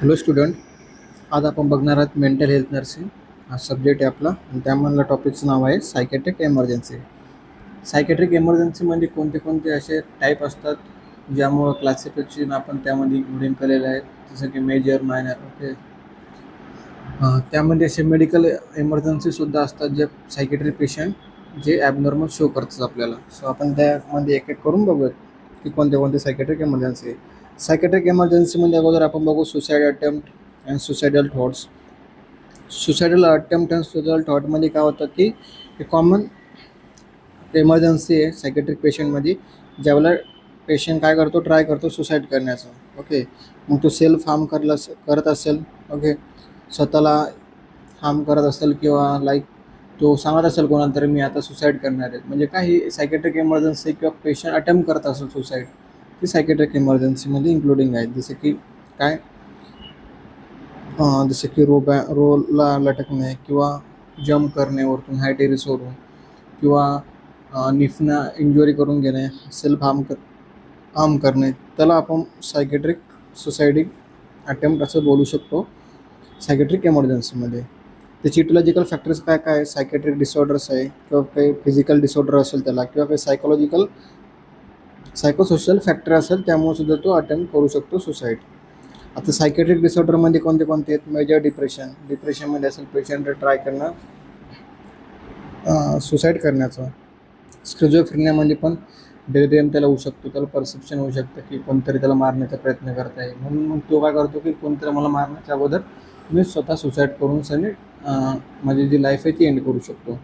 Hello student, आज आपण बघणार आहात मेंटल हेल्थ नर्सिंग हा सब्जेक्ट आहे आपला आणि त्यामधलं टॉपिकचं नाव आहे सायकॅट्रिक एमर्जन्सी. सायकॅट्रिक एमर्जन्सीमध्ये कोणते कोणते असे टाईप असतात ज्यामुळं क्लासिफिकेशन आपण त्यामध्ये इन्क्लुडिंग केलेलं आहे, जसं की मेजर मायनर. ओके, त्यामध्ये असे मेडिकल एमर्जन्सीसुद्धा असतात जे सायकॅट्रिक पेशंट जे ॲबनॉर्मल शो करतात आपल्याला. सो आपण त्यामध्ये एक एक करून बघूयात की कोणते कोणते सायकॅट्रिक एमर्जन्सी आहे. सायकॅट्रिक एमर्जन्सीमध्ये अगोदर आपण बघू suicide attempt and suicidal thoughts. Suicidal attempt and suicidal थॉटमध्ये काय होतं की हे कॉमन एमर्जन्सी आहे सायकॅट्रिक पेशंटमध्ये, ज्यावेळेला पेशंट काय करतो, ट्राय करतो सुसाईड करण्याचं. ओके, मग तो सेल्फ हार्म करत असेल, ओके, स्वतःला हार्म करत असेल किंवा लाईक तो सांगत असेल कोणाला तरी मी आता सुसाईड करणार आहे, म्हणजे काही सायकॅट्रिक एमर्जन्सी किंवा पेशंट अटेम्प्ट करत असेल सुसाईड, ती सायकॅट्रिक एमर्जन्सीमध्ये इन्क्लुडिंग आहे. जसे की काय, जसे की रोला लटकणे किंवा जम्प करणे वरतून हाय टेरेसवरून, किंवा निफना इंजुरी करून घेणे, सेल्फ हार्म करणे, त्याला आपण सायकॅट्रिक सुसायडिक अटेम्प्ट असं बोलू शकतो सायकॅट्रिक एमर्जन्सीमध्ये. त्याची इटिओलॉजिकल फॅक्टर्स काय काय आहे, सायकॅट्रिक डिसऑर्डर्स आहे किंवा काही फिजिकल डिसऑर्डर असेल त्याला, किंवा काही सायकोसोशल फॅक्टर असेल, त्यामुळे सुद्धा तो अटेम्प्ट करू शकतो सुसाईड. आता सायकॅट्रिक डिसऑर्डरमध्ये कोणते कोणते आहेत, मेजर डिप्रेशनमध्ये असेल पेशंट ट्राय करणं सुसाईड करण्याचं. स्किझोफ्रेनियामध्ये पण डिलिरियम त्याला होऊ शकतो, त्याला परसेप्शन होऊ शकतं की कोणतरी त्याला मारण्याचा प्रयत्न करत आहे, म्हणून मग तो काय करतो की कोणतरी मला मारण्याच्या अगोदर मी स्वतः सुसाईड करून सनी माझी जी लाईफ आहे ती एंड करू शकतो.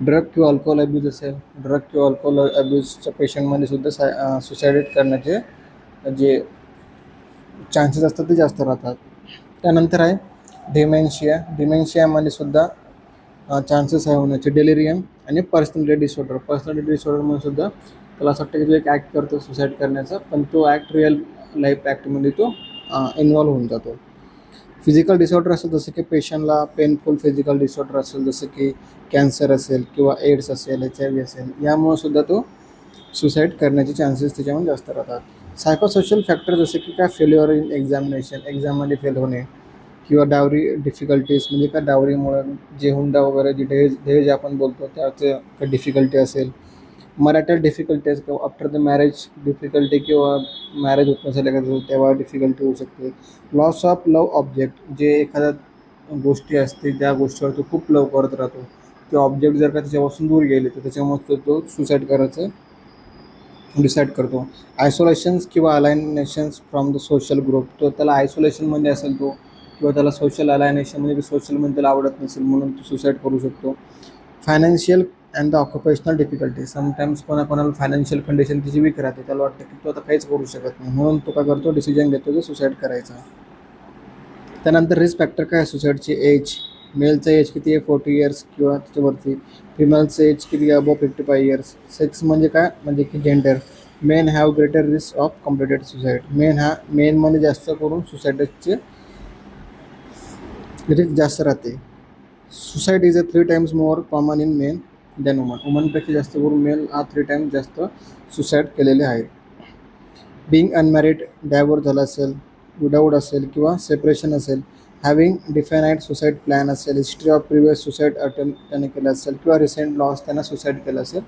ड्रग किंवा अल्कोहोल अब्यूज असेल, ड्रग किंवा अल्कोहोल अब्यूजच्या पेशंटमध्ये सुद्धा सुसाईड करण्याचे जे चान्सेस असतात ते जास्त राहतात. त्यानंतर आहे डिमेन्शियामध्ये सुद्धा चान्सेस आहे होण्याचे. डेलिरियम आणि पर्सनॅलिटी डिसऑर्डरमध्ये सुद्धा त्याला असं वाटतं की तो एक ॲक्ट करतो सुसाईड करण्याचा, पण तो ॲक्ट रिअल लाईफ ॲक्टमध्ये तो इन्व्हॉल्व होऊन जातो. फिजिकल डिसऑर्डर असेल, जसं की पेशंटला पेनफुल फिजिकल डिसऑर्डर असेल, जसं की कॅन्सर असेल किंवा एड्स असेल, HIV असेल, यामुळे सुद्धा तो सुसाईड करण्याचे चान्सेस त्याच्यामध्ये जास्त राहतात. सायकोसोशल फॅक्टर जसे की काय, फेल्युअर इन एक्झाममध्ये फेल होणे, किंवा डावरी डिफिकल्टीज, म्हणजे काय डावरीमुळे जे हुंडा वगैरे जे दहेज आपण बोलतो त्याचं काही डिफिकल्टी असेल, मॅरिटल डिफिकल्टीज किंवा आफ्टर द मॅरेज डिफिकल्टी, किंवा मॅरेज होत नसेल एखादं तेव्हा डिफिकल्टी होऊ शकते. लॉस ऑफ लव्ह ऑब्जेक्ट, जे एखाद्या गोष्टी असते त्या गोष्टीवर तो खूप लव करत राहतो, ते ऑब्जेक्ट जर का त्याच्यापासून दूर गेले तर त्याच्यामुळे तो सुसाईड करायचं डिसाईड करतो. आयसोलेशन्स किंवा अलायनेशन्स फ्रॉम द सोशल ग्रुप, तो त्याला आयसोलेशनमध्ये असेल तो, किंवा त्याला सोशल अलायनेशन म्हणजे सोशलमध्ये त्याला आवडत नसेल म्हणून तो सुसाईड करू शकतो. Financial and the occupational difficulty, sometimes कोणाकोणाला फायनान्शियल कंडिशन त्याची वीक राहते, त्याला वाटतं की तो आता काहीच करू शकत नाही, म्हणून तो काय करतो, डिसिजन घेतो की सुसाईड करायचा. त्यानंतर रिस्क फॅक्टर काय आहे सुसाईडची, एज, मेलचं एज किती आहे 40 इयर्स किंवा त्याच्यावरती, फिमेलचं एज किती आहे अबव 55 इयर्स. सेक्स म्हणजे काय, म्हणजे की gender, men have greater risk of completed suicide, मेनमध्ये जास्त करून सुसाईडचे रिस्क जास्त राहते. Suicide is 3 times more common in men than वुमनपेक्षा जास्त करून मेल हा 3 टाइम्स जास्त सुसाईड केलेले आहेत. बिंग अनमॅरिड, डायव्होर्स झाला असेल, विदाऊट असेल किंवा सेपरेशन असेल, हॅविंग डिफायनाईट सुसाईड प्लॅन असेल, history of previous suicide attempt त्याने केलं असेल, किंवा रिसेंट लॉस त्यानं सुसाईड केलं असेल,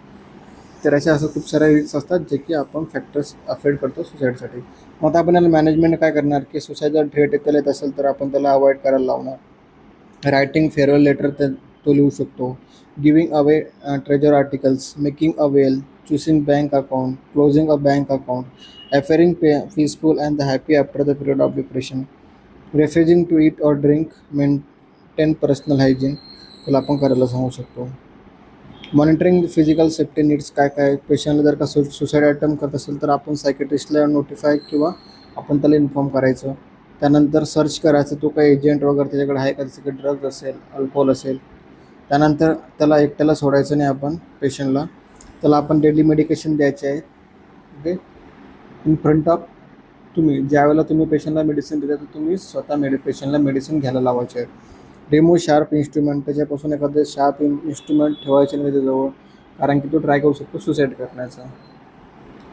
तर अशा असं खूप साऱ्या रिस्क असतात जे की आपण फॅक्टर्स अफेक्ट करतो सुसाईडसाठी. मग आता आपण याला मॅनेजमेंट काय करणार की सुसाईडल थ्रेट त्याला येत असेल तर आपण त्याला अवॉइड करायला लावणार. रायटिंग फेअरवेल लेटर तो लिहू शकतो. Giving away treasure articles, making a will, choosing bank account, closing a bank account, appearing peaceful and the happy after the period of depression, refusing to eat or drink, maintain personal hygiene, त्याला आपण करायला सांगू शकतो. Monitoring physical safety needs काय काय, पेशंटला जर का सुसाईड अटेम्प्ट करत असेल तर आपण सायकेट्रिस्टला नोटिफाय किंवा आपण त्याला इन्फॉर्म करायचं. त्यानंतर सर्च करायचं तो काही एजंट वगैरे त्याच्याकडे आहे का, जसं की ड्रग्ज असेल, अल्कोहोल असेल. त्यानंतर त्याला एकट्याला सोडायचं नाही आपण पेशंटला, त्याला आपण डेली मेडिकेशन द्यायचे आहे. ओके, इन फ्रंट ऑफ तुम्ही ज्यावेळेला तुम्ही पेशंटला मेडिसिन देता तर तुम्ही स्वतः पेशंटला मेडिसिन घ्यायला लावायचे आहे. रिमूव्ह शार्प इन्स्ट्रुमेंट, त्याच्यापासून एखादं शार्प इन्स्ट्रुमेंट ठेवायचे नाही त्याच्याजवळ, कारण की तो ट्राय करू शकतो सुसाईड करण्याचा.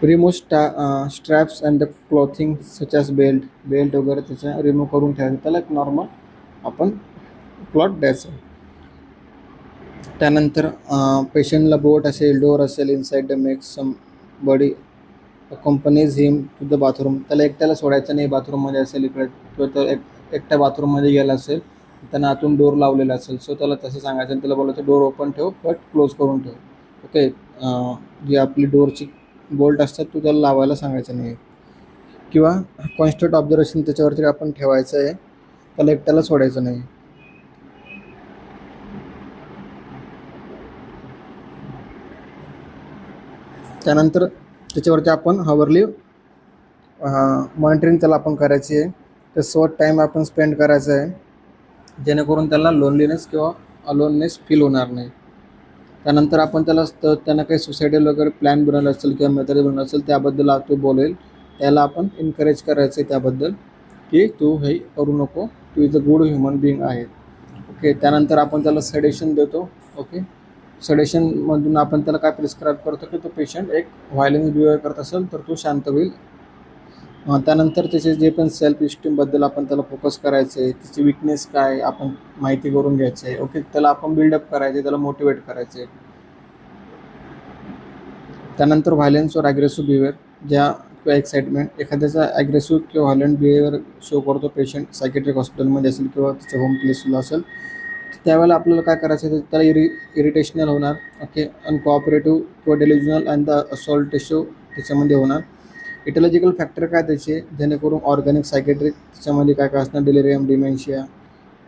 Remove straps and the clothing such as belt वगैरे त्याचा रिमूव्ह करून ठेवायचं, त्याला एक नॉर्मल आपण क्लॉथ द्यायचं. त्यानंतर पेशंटला बोट असेल, डोअर असेल inside the make some body companies him to the bathroom, त्याला एकट्याला सोडायचं नाही बाथरूममध्ये असेल इकडे, किंवा तो एकट्या बाथरूममध्ये गेला असेल, त्यांना आतून डोअर लावलेला असेल, सो त्याला तसं सांगायचं आणि त्याला बोलायचं डोअर ओपन ठेव बट क्लोज करून ठेव. ओके, जी आपली डोअरची बोल्ट असतात तू त्याला लावायला सांगायचं नाही. किंवा कॉन्स्टंट ऑब्झर्वेशन त्याच्यावरती आपण ठेवायचं आहे, त्याला एकट्याला सोडायचं नाही. त्यानंतर त्याच्यावरती आपण हवरली मॉनिटरिंग त्याला आपण करायची आहे. त्यासोबत टाईम आपण स्पेंड करायचा आहे, जेणेकरून त्याला लोनलीनेस किंवा अलोननेस फील होणार नाही. त्यानंतर आपण त्यांना काही सुसायडल वगैरे प्लॅन बनवला असेल किंवा मेथड बनवलं असेल त्याबद्दल तो बोलेल, त्याला आपण एनकरेज करायचं आहे त्याबद्दल की तू हे करू नको, तू is a good human being आहे. ओके, त्यानंतर आपण त्याला सडेशन देतो. ओके, सडेशनमधून आपण त्याला काय प्रिस्क्राईब करतो की तो पेशंट एक व्हायलन्स बिहेवियर करत असेल तर तो शांत होईल. त्यानंतर त्याचे जे पण सेल्फ इस्टीमबद्दल आपण त्याला फोकस करायचं आहे, त्याची विकनेस काय आपण माहिती करून घ्यायचं आहे. ओके, त्याला आपण बिल्डअप करायचे, त्याला मोटिवेट करायचे. त्यानंतर व्हायलन्स और ॲग्रेसिव्ह बिहेवियर किंवा एक्साइटमेंट, एखाद्याचा ॲग्रेसिव्ह किंवा व्हायलंट बिहेवियर शो करतो पेशंट सायकेट्रिक हॉस्पिटलमध्ये असेल किंवा त्याच्या होम प्लेसला असेल, त्यावेळेला आपल्याला काय करायचं आहे, त्याला इरिटेशनल होणार. ओके, अनकोऑपरेटिव्ह किंवा डेल्युजनल अँड द असॉल्टेटिव्ह त्याच्यामध्ये होणार. इटॉलॉजिकल फॅक्टर काय त्याचे, जेणेकरून ऑर्गॅनिक सायकेट्रिक त्याच्यामध्ये काय काय असणार, डिलेरियम, डिमेन्शिया,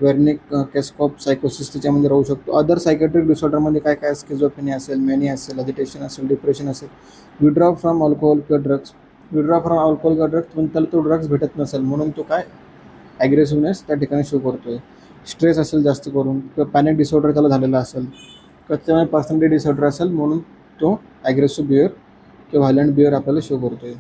वेर्निक कॅस्कॉप सायकोसिस त्याच्यामध्ये राहू शकतो. अदर सायकेट्रिक डिसऑर्डरमध्ये काय काय, स्किझोफ्रेनिया असेल, मॅनिया असेल, अजिटेशन असेल, डिप्रेशन असेल. विड्रॉ फ्रॉम अल्कोहोल किंवा ड्रग्स, विड्रॉ फ्रॉम अल्कोहोल किंवा ड्रग्स पण त्याला तो ड्रग्स भेटत नसेल म्हणून तो काय ॲग्रेसिव्हनेस त्या ठिकाणी शो करतो आहे. स्ट्रेस असेल जास्त करून, किंवा पॅनिक डिसऑर्डर त्याला झालेला असेल, किंवा त्यामुळे पर्सनॅलिटी डिसऑर्डर असेल म्हणून तो ॲग्रेसिव्ह बिहेवियर किंवा व्हायलंट बिहेवियर आपल्याला शो करतो आहे.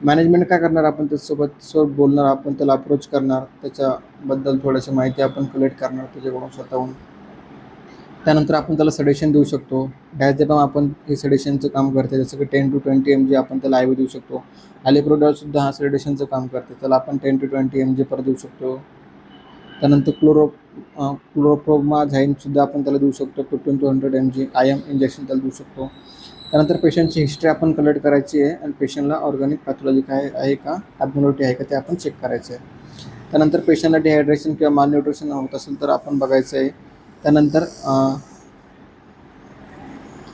मॅनेजमेंट काय करणार, आपण त्याच्यासोबत बोलणार, आपण त्याला अप्रोच करणार, त्याच्याबद्दल थोडीशी माहिती आपण कलेक्ट करणार त्याच्याकडून स्वतःहून. त्यानंतर आपण त्याला सडेशन देऊ शकतो. डायझेपाम आपण हे सडेशनचं काम करते, जसं की 10 to 20 mg आपण त्याला IV देऊ शकतो. अलिप्रोडॉलसुद्धा हा सडेशनचं काम करते, त्याला आपण 10 to 20 mg पर देऊ शकतो. त्यानंतर क्लोरोप्रोमाझाईनसुद्धा आपण त्याला देऊ शकतो, 15 to 100 mg IM इंजेक्शन त्याला देऊ शकतो. त्यानंतर पेशंटची हिस्ट्री आपण कलेक्ट करायची आहे आणि पेशंटला ऑर्गॅनिक पॅथॉलॉजी काय आहे का, ॲबनॉर्मॅलिटी आहे का ते आपण चेक करायचं आहे. त्यानंतर पेशंटला डिहायड्रेशन किंवा मालन्यूट्रिशन होत असेल तर आपण बघायचं आहे. त्यानंतर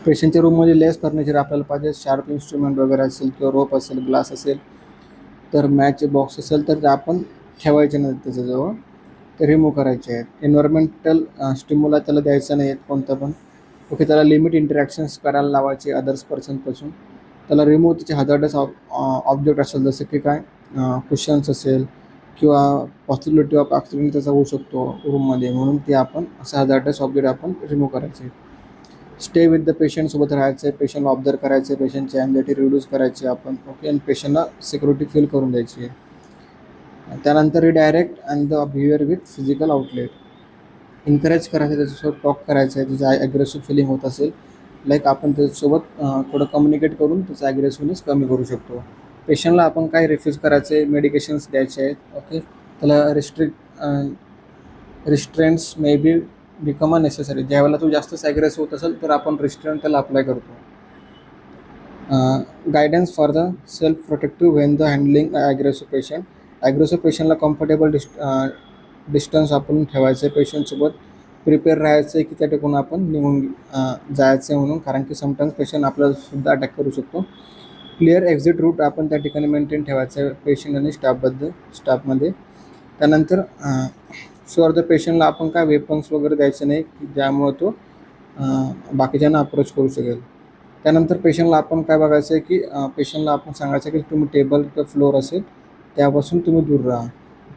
पेशंटच्या रूममध्ये लेस फर्निचर आपल्याला पाहिजे, शार्प इन्स्ट्रुमेंट वगैरे असेल किंवा रोप असेल, ग्लास असेल, तर मॅच बॉक्स असेल तर ते आपण ठेवायचे नाही त्याच्याजवळ, ते रिमूव्ह करायचे आहेत. एन्व्हायरमेंटल स्टिम्युला त्याला द्यायचं नाही आहेत कोणतं पण. ओके, त्याला लिमिट इंटरॅक्शन्स करायला लावायचे अदर्स पर्सनपासून. त्याला रिमूव्ह त्याचे हजार्डस ऑब्जेक्ट असेल, जसं की काय कुशन्स असेल किंवा पॉसिबिलिटी ऑफ ॲक्सिडेंट त्याचा होऊ शकतो रूममध्ये, म्हणून ते आपण असं हजार्डस ऑब्जेक्ट आपण रिमूव्ह करायचे. स्टे विथ द पेशंटसोबत राहायचं आहे, पेशंटला ऑब्झर्व करायचं आहे, पेशंटची अँझायटी रिड्यूस करायची आपण. ओके, आणि पेशंटला सिक्युरिटी फील करून द्यायची आहे. त्यानंतर redirect and the behaviour with physical outlet, encourage करायचं, त्याच्यासोबत टॉक करायचं आहे. त्याचं ॲग्रेसिव्ह फिलिंग होत असेल, लाईक आपण त्याच्यासोबत थोडं कम्युनिकेट करून त्याचं ॲग्रेसिव्हनेस कमी करू शकतो. पेशंटला आपण काय रिफ्यूज करायचे आहे, मेडिकेशन्स द्यायचे आहेत. ओके, त्याला restraints may be become a necessary, ज्यावेळेला तो जास्तच ॲग्रेसिव्ह होत असेल तर आपण रिस्ट्रेंट त्याला अप्लाय करतो. Guidance for the self protective when the handling aggressive patient, aggressive पेशंटला कम्फर्टेबल डिस्टन्स आपण ठेवायचं आहे, पेशंटसोबत प्रिपेअर राहायचं आहे की त्या ठिकाणी आपण निघून जायचं आहे म्हणून, कारण की समटाईम्स पेशंट आपल्याला सुद्धा अटॅक करू शकतो. क्लिअर एक्झिट रूट आपण त्या ठिकाणी मेंटेन ठेवायचं आहे पेशंट आणि स्टाफमध्ये. त्यानंतर शुअर द पेशंटला आपण काय वेपन्स वगैरे द्यायचे नाही की ज्यामुळे तो बाकीच्यांना अप्रोच करू शकेल. त्यानंतर पेशंटला आपण काय बघायचं आहे की पेशंटला आपण सांगायचं की तुम्ही टेबल किंवा फ्लोअर असेल त्यापासून तुम्ही दूर राहा.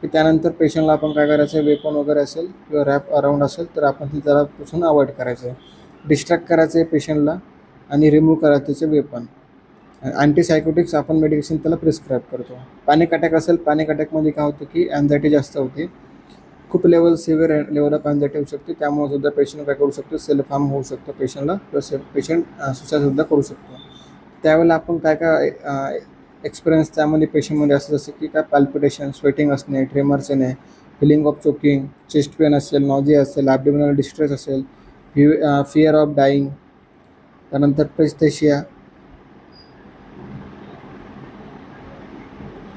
की त्यानंतर पेशंटला आपण काय करायचं आहे, वेपन वगैरे असेल किंवा रॅप अराऊंड असेल तर आपण ती त्यापासून अवॉइड करायचं आहे. डिस्ट्रॅक्ट करायचं आहे पेशंटला आणि रिमूव्ह करायचं त्याचे वेपन. अँटीसायकोटिक्स आपण मेडिकेशन त्याला प्रिस्क्राईब करतो. पॅनिक अटॅक असेल, पॅनिक अटॅकमध्ये काय होतं की अँझायटी जास्त होते, खूप सिव्हिअर लेवल ऑफ अँझायटी होऊ शकते, त्यामुळे सुद्धा पेशंट काय करू शकतो, सेल्फ हार्म होऊ शकतो पेशंटला, प्लस पेशंट सुसाईडसुद्धा करू शकतो. त्यावेळेला आपण काय काय एक्सपिरियन्स त्यामध्ये पेशंटमध्ये असतं, जसं की काय पॅल्पिटेशन, स्वेटिंग असणे, ट्रेमर्स येणे, feeling of choking, chest pain असेल, नॉजिया असेल, ॲब्डोमिनल डिस्ट्रेस असेल, फिअर ऑफ डाईंग, त्यानंतर paresthesia,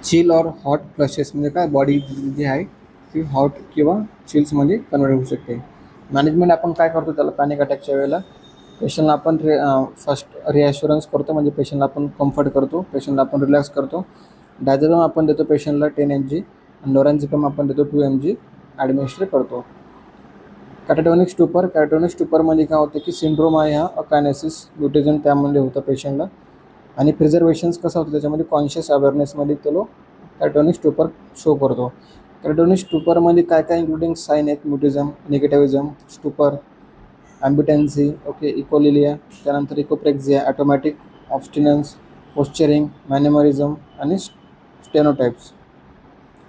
chill or hot flushes, म्हणजे काय बॉडी जी आहे ती हॉट किंवा चिल्समध्ये कन्वर्ट होऊ शकते. मॅनेजमेंट आपण काय करतो त्याला पॅनिक अटॅकच्या वेळेला, पेशंटला आपण फर्स्ट रिॲश्युरन्स करतो, म्हणजे पेशंटला आपण कम्फर्ट करतो, पेशंटला आपण रिलॅक्स करतो. डायझेपम आपण देतो पेशंटला 10 mg आणि लोरांझेपम आपण देतो 2 mg ॲडमिनिस्टर करतो. कॅटाटोनिक स्टुपर, कॅटाटोनिक स्टुपरमध्ये काय होतं की सिंड्रोम आहे हा अकायनेसिस म्युटेशन त्यामध्ये होतं पेशंटला. आणि प्रिझर्वेशन्स कसं होतं त्याच्यामध्ये कॉन्शियस अवेअरनेसमध्ये तो कॅटाटोनिक स्टुपर शो करतो. कॅटाटोनिक स्टुपरमध्ये काय काय इन्क्लुडिंग साईन आहेत, म्युटिझम, निगेटिव्हिझम, स्टुपर, ॲम्बिटन्सी, ओके, इकोलिलिया, त्यानंतर इकोप्रेक्झिया, ॲटोमॅटिक ऑब्स्टिनन्स, पोस्चरिंग, मॅनेमरिझम आणि स्टेनोटाइप्स.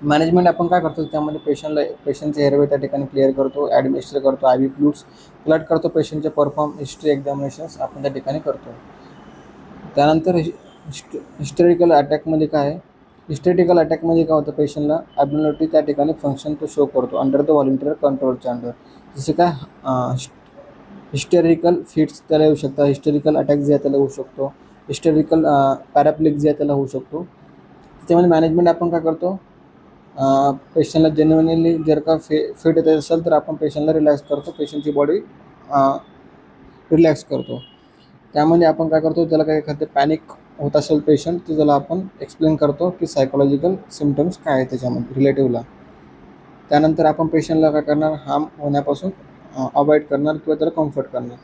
मॅनेजमेंट आपण काय करतो त्यामध्ये पेशंटचे एअरवे त्या ठिकाणी क्लिअर करतो, ॲडमिनिस्टर करतो, आय व्ही फ्लूड्स क्लट करतो, पेशंटचे परफॉर्म हिस्ट्री एक्झामिनेशन्स आपण त्या ठिकाणी करतो. त्यानंतर हिस्टेरिकल अटॅकमध्ये काय आहे, हिस्टेरिकल अटॅकमध्ये काय होतं, पेशंटला ॲब्नॉर्मॅलिटी त्या ठिकाणी फंक्शन तो शो करतो अंडर द व्हॉलंटियर कंट्रोलच्या अंडर. जसे काय हिस्टेरिकल फिट्स त्याला येऊ शकतात, हिस्टेरिकल अटॅक जे आहे त्याला होऊ शकतो, हिस्टेरिकल पॅराप्लिक जे आहे त्याला होऊ शकतो. त्याच्यामध्ये मॅनेजमेंट आपण काय करतो, पेशंटला जेन्युइनली जर का फिट येत असेल तर आपण पेशंटला रिलॅक्स करतो, पेशंटची बॉडी रिलॅक्स करतो. त्यामध्ये आपण काय करतो, त्याला काय एखादं पॅनिक होत असेल पेशंट तर त्याला आपण एक्सप्लेन करतो की सायकोलॉजिकल सिम्पटम्स काय आहे त्याच्यामध्ये रिलेटिव्हला. त्यानंतर आपण पेशंटला काय करणार, हार्म होण्यापासून अवॉइड करणार किंवा त्याला कम्फर्ट करणार.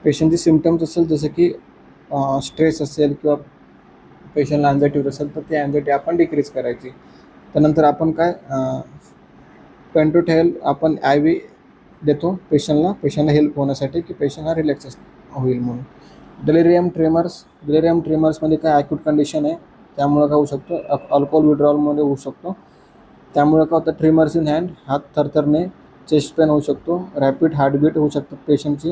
पेशंटचे सिम्पटम्स असेल जसं की स्ट्रेस असेल किंवा पेशंटला अँझायटी होत असेल तर ती अँझायटी आपण डिक्रीज करायची. त्यानंतर आपण काय पेंटोथेल आपण आय व्ही देतो पेशंटला हेल्प होण्यासाठी की पेशंट हा रिलॅक्स होईल म्हणून. डिलेरियम ट्रेमर्समध्ये काय ॲक्यूट कंडिशन आहे, त्यामुळं काय होऊ शकतं, अल्कोहोल विड्रॉलमध्ये होऊ शकतो. त्यामुळं काय होतं, ट्रिमर्स इन हँड, हात थरथरणे, चेस्ट पेन होऊ शकतो, रॅपिड हार्टबीट होऊ शकतो पेशंटची,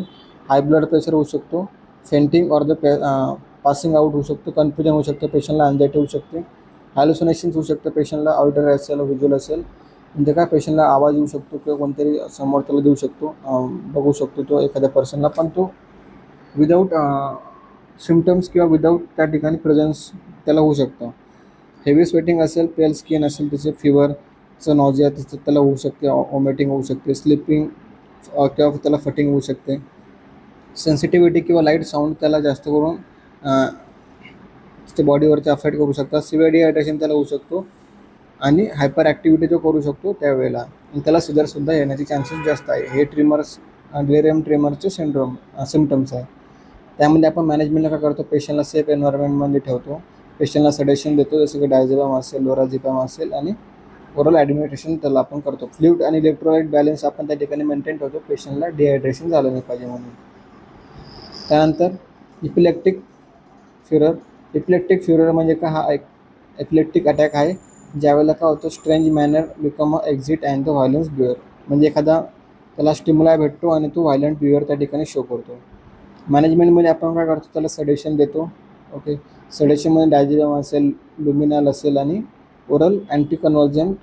हाय ब्लड प्रेशर होऊ शकतो, fainting or the passing out होऊ शकतो, कन्फ्युजन होऊ शकतं, पेशंटला अँझायटी होऊ शकते, हॅल्युसिनेशन्स होऊ शकतं, पेशंटला ऑडिटरी असेल, व्हिज्युअल असेल, म्हणजे काय पेशंटला आवाज येऊ शकतो किंवा कोणतरी समोर त्याला देऊ शकतो, बघू शकतो तो एखाद्या पर्सनला, पण तो विदाऊट सिम्पटम्स किंवा विदाऊट त्या ठिकाणी प्रेझेन्स त्याला होऊ शकतं. हेवी स्वेटिंग असेल, पेल स्किन असेल, त्याचे फिवरचं नॉजिया त्याचं त्याला होऊ शकते, वॉमिटिंग होऊ शकते, स्लिपिंग किंवा त्याला फटिंग होऊ शकते, सेन्सिटिव्हिटी किंवा लाईट साऊंड त्याला जास्त करून त्याच्या बॉडीवरती अफेक्ट करू शकतात, सिव्हिअर डिहायड्रेशन त्याला होऊ शकतो आणि हायपर ॲक्टिव्हिटी जो करू शकतो त्यावेळेला, आणि त्याला सिजरसुद्धा येण्याचे चान्सेस जास्त आहे. हे डिलेरियम ट्रिमरचे सिम्पटम्स आहे. त्यामध्ये आपण मॅनेजमेंटला काय करतो, पेशंटला सेफ एन्व्हायरमेंटमध्ये ठेवतो, पेशंटला सडेशन देतो जसं की डायझेपम असेल, लोराझेपम असेल, आणि ओरल ॲडमिनिस्ट्रेशन त्याला आपण करतो. फ्लूइड आणि इलेक्ट्रोलाइट बॅलन्स आपण त्या ठिकाणी मेंटेन ठेवतो, पेशंटला डिहायड्रेशन झालं नाही पाहिजे म्हणून. त्यानंतर इपिलेक्टिक फ्युरर म्हणजे का, हा एक एपिलेक्टिक अटॅक आहे ज्यावेळेला काय होतं, strange manner become a exit and the violence behaviour, म्हणजे एखादा त्याला स्टिम्युलाय भेटतो आणि तो व्हायलंट बिहेवियर त्या ठिकाणी शो करतो. मॅनेजमेंटमध्ये आपण काय करतो, त्याला सडेशन देतो, ओके, सडेशनमध्ये डायझेपम असेल, लुमिनाल असेल आणि ओरल अँटी कन्व्हर्जंट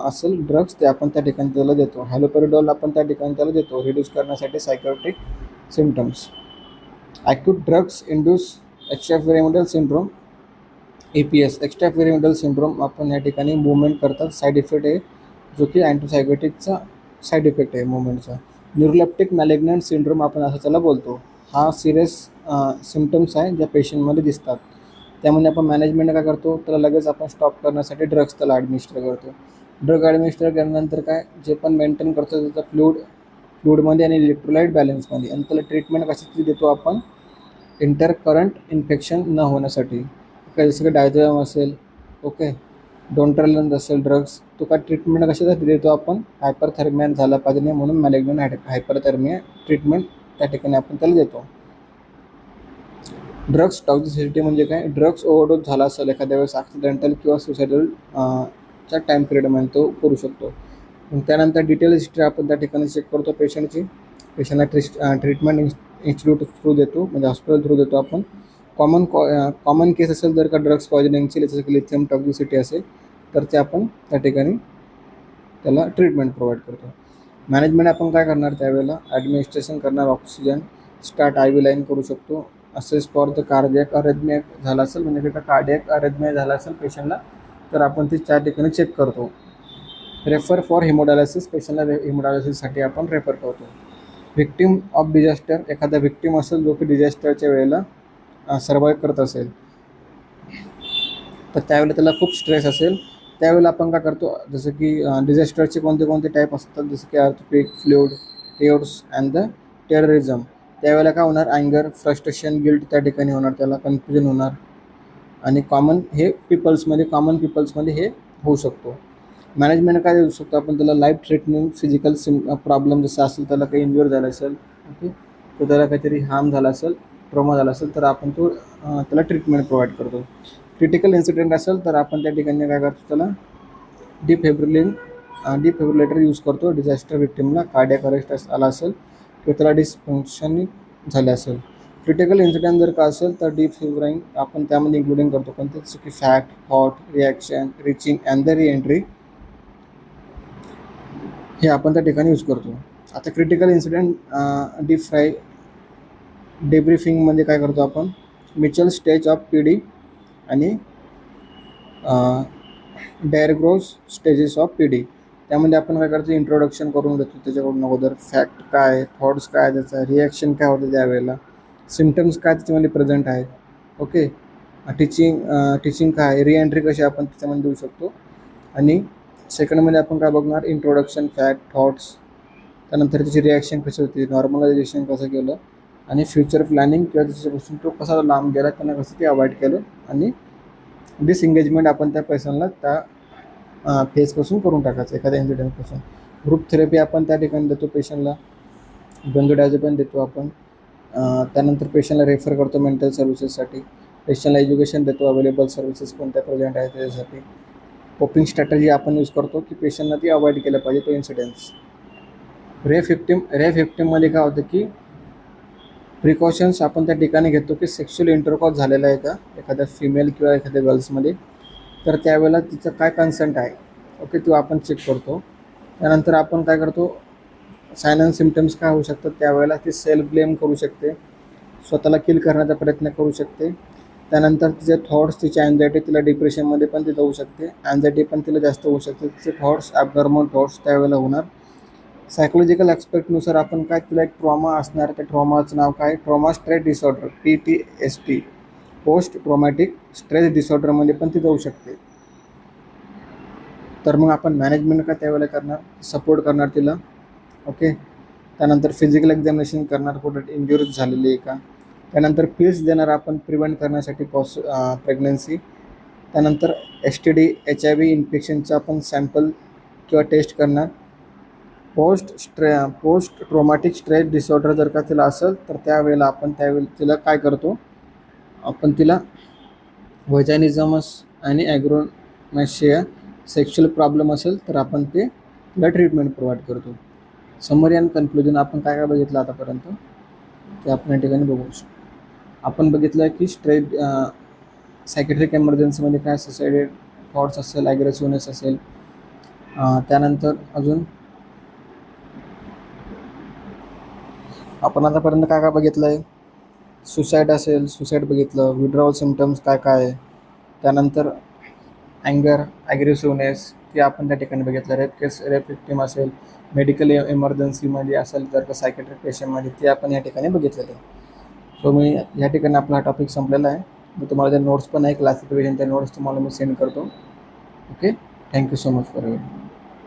असेल ड्रग्स ते आपण त्या ठिकाणी त्याला देतो. हॅलोपेरिडॉल आपण त्या ठिकाणी त्याला देतो रिड्यूस करण्यासाठी psychotic symptoms. Acute drugs induced extrapyramidal syndrome, APS extrapyramidal syndrome आपण या ठिकाणी मूवमेंट करतात, साईड इफेक्ट आहे जो की अँटीसायकोटिकचा साईड इफेक्ट आहे मूवमेंटचा. न्यूरोलेप्टिक मॅलिग्नंट सिंड्रोम आपण असं त्याला बोलतो. हा सिरियस सिम्पटम्स आहे ज्या पेशंटमध्ये दिसतात. त्यामध्ये आपण मॅनेजमेंट काय करतो, त्याला लगेच आपण स्टॉप करण्यासाठी ड्रग्स त्याला ॲडमिनिस्टर करतो. ड्रग ॲडमिनिस्टर केल्यानंतर काय जे पण मेंटेन करतो त्याचा फ्लूडमध्ये आणि इलेक्ट्रोलाइट बॅलन्समध्ये, आणि त्याला ट्रीटमेंट कशाची देतो आपण, इंटरकरंट इन्फेक्शन न होण्यासाठी. काय जसं की डायझेपम असेल, ओके, डोंट्रालन असेल ड्रग्स, तो काय ट्रीटमेंट कशासाठी देतो आपण, हायपरथर्मिया झाला पाहिजे नाही म्हणून मॅलिग्नंट हायपरथर्मिया ट्रीटमेंट त्या ठिकाणी आपण त्याला देतो. ड्रग्स टॉक्झिसिटी म्हणजे काय, ड्रग्स ओव्हरडोस झाला असेल एखाद्या वेळेस ॲक्सिडेंटल किंवा सुसायडल च्या टाईम पिरियडमध्ये तो करू शकतो. त्यानंतर डिटेल हिस्ट्री आपण त्या ठिकाणी चेक करतो पेशंटची. पेशंटला ट्रीटमेंट इन्स्टिट्यूट थ्रू देतो, म्हणजे हॉस्पिटल थ्रू देतो आपण. कॉमन केस असेल जर का ड्रग्स पॉयझनिंगची, जसं की लिथियम टॉक्झिसिटी असेल, तर ते आपण त्या ठिकाणी त्याला ट्रीटमेंट प्रोव्हाइड करतो. मॅनेजमेंट आपण काय करणार त्यावेळेला, ॲडमिनिस्ट्रेशन करणार, ऑक्सिजन स्टार्ट IV लाईन करू शकतो. असेस फॉर द कार्डियक अरेथमिया झाला असेल, म्हणजे का कार्डियक अरेथमिया झाला असेल पेशंटला, तर आपण ती 4 ठिकाणी चेक करतो. रेफर फॉर हिमोडायलिसिस, पेशंटला हिमोडायलिसिससाठी आपण रेफर करतो. व्हिक्टीम ऑफ डिझास्टर, एखादा व्हिक्टीम असेल जो की डिझास्टरच्या वेळेला सर्वाईव्ह करत असेल, तर त्यावेळेला त्याला खूप स्ट्रेस असेल, त्यावेळेला आपण काय करतो, जसं की डिझास्टरचे कोणते कोणते टाईप असतात, जसं की अर्थक्वेक, फ्लूड, टेओड्स अँड द टेररिझम. त्यावेळेला काय होणार, अँगर, फ्रस्ट्रेशन, गिल्ट त्या ठिकाणी होणार, त्याला कन्फ्युजन होणार. आणि कॉमन पीपल्समध्ये हे होऊ शकतो. मॅनेजमेंट काय देऊ शकतो आपण त्याला, लाईफ थ्रेटनिंग फिजिकल प्रॉब्लेम जसं असेल, त्याला काही इंज्युअर झालं असेल, ओके, तर त्याला काहीतरी हार्म झाला असेल, ट्रॉमा झाला असेल, तर आपण त्याला ट्रीटमेंट प्रोव्हाइड करतो. क्रिटिकल इन्सिडेंट असेल तर आपण त्या ठिकाणी काय करतो, त्याला डिफिब्रिलेटर यूज करतो. डिझास्टर विक्टिमला कार्डियक अरेस्ट आला असेल किंवा त्याला डिस्फंक्शन झाले असेल. क्रिटिकल इन्सिडेंट जर का असेल तर डिफिब्राईंग आपण त्यामध्ये इन्क्लुडिंग करतो, कोणते, जसं की fact, hot, reaction, reaching and the re-entry, हे आपण त्या ठिकाणी यूज करतो. आता क्रिटिकल इन्सिडेंट डिब्रीफिंगमध्ये काय करतो आपण, मिचल स्टेज ऑफ PD आणि डायग्रोज स्टेजेस ऑफ PD. त्यामध्ये आपण काय करतो, इंट्रोडक्शन करून देतो त्याच्याकडून अगोदर, फॅक्ट काय, थॉट्स काय, त्याचा रिॲक्शन काय होतं त्यावेळेला, सिम्टम्स काय त्याच्यामध्ये प्रेझेंट आहेत, ओके, टीचिंग काय, रिएंट्री कशी आपण त्याच्यामध्ये देऊ शकतो. आणि सेकंडमध्ये आपण काय बघणार, इंट्रोडक्शन, फॅक्ट, थॉट्स, त्यानंतर त्याची रिॲक्शन कशी होती, नॉर्मलायझेशन कसं केलं, आणि फ्युचर प्लॅनिंग किंवा त्याच्यापासून तो कसा लांब गेला, त्यांना कसं ते अवॉइड केलं, आणि डिसएंगेजमेंट आपण त्या पर्सनला त्या फेजपासून करून टाकायचं, एखाद्या इन्सिडेंटपासून. ग्रुप थेरपी आपण त्या ठिकाणी देतो पेशंटला, बेंझोडायझेपिन देतो आपण. त्यानंतर पेशंटला रेफर करतो मेंटल सर्व्हिसेससाठी. पेशंटला एज्युकेशन देतो, अवेलेबल सर्व्हिसेस कोणत्या प्रेझेंट आहे त्याच्यासाठी. कोपिंग स्ट्रॅटजी आपण यूज करतो की पेशंटला ती अवॉइड केलं पाहिजे तो इन्सिडेंट्स. रेप व्हिक्टिममध्ये काय होतं की प्रिकॉशन्स आपण त्या ठिकाणी घेतो की सेक्शुअल इंटरकॉर्स झालेला आहे का एखाद्या फिमेल किंवा एखाद्या गर्ल्समध्ये, तर त्यावेळेला तिचं काय कन्सेंट आहे, ओके, तो आपण चेक करतो. त्यानंतर आपण काय करतो, साइन अँड सिम्टम्स काय होऊ शकतात त्यावेळेला, ती सेल्फ ब्लेम करू शकते, स्वतःला किल करण्याचा प्रयत्न करू शकते. त्यानंतर तिचे थॉट्स, तिची अँझायटी, तिला डिप्रेशनमध्ये पण ती जाऊ शकते, अँझायटी पण तिला जास्त होऊ शकते, तिचे थॉट्स, ॲबनॉर्मल थॉट्स त्यावेळेला होणार. सायकोलॉजिकल ॲस्पेक्टनुसार आपण काय, तिला एक ट्रॉमा असणार, त्या ट्रॉमाचं नाव काय, trauma stress disorder, PTSD, post traumatic stress डिसऑर्डरमध्ये पण ती जाऊ शकते. तर मग आपण मॅनेजमेंट काय त्यावेळेला करणार, सपोर्ट करणार तिला, ओके. त्यानंतर फिजिकल एक्झामिनेशन करणार, कुठं इंजुरीज झालेली आहे का. त्यानंतर पिल्स देणार आपण प्रिव्हेंट करण्यासाठी प्रेग्नन्सी. त्यानंतर STD, HIV इन्फेक्शनचं आपण सॅम्पल किंवा टेस्ट करणार. पोस्ट ट्रॉमॅटिक स्ट्रेस डिसऑर्डर जर का तिला असेल तर त्यावेळेला आपण तिला काय करतो, आपण तिला व्हजायनिझमस आणि ॲग्रोमॅशिया सेक्शुअल प्रॉब्लेम असेल तर आपण तिला ट्रीटमेंट प्रोव्हाइड करतो. समरी अँड कन्क्लुजन आपण काय काय बघितलं आतापर्यंत ते आपण या ठिकाणी बघू शकतो. आपण बघितलं की सायकेट्रिक एमर्जन्सीमध्ये काय, सुसाइड थॉट्स असेल, ॲग्रेसिव्हनेस असेल. त्यानंतर अजून आपण आतापर्यंत काय काय बघितलं आहे, सुसाईड बघितलं, विड्रॉवल सिम्टम्स काय काय आहे. त्यानंतर अँगर, ॲग्रेसिव्हनेस ते आपण त्या ठिकाणी बघितलं. रेप व्हिक्टिम असेल, मेडिकल इमर्जन्सीमध्ये असेल तर का सायकेट्रिक पेशंटमध्ये, ते आपण या ठिकाणी बघितलेलं आहे. सो मी या ठिकाणी आपला हा टॉपिक संपलेला आहे. मी तुम्हाला ज्या नोट्स पण आहे क्लासिफिकेशनच्या नोट्स तुम्हाला मी सेंड करतो. Okay, thank you so much for your.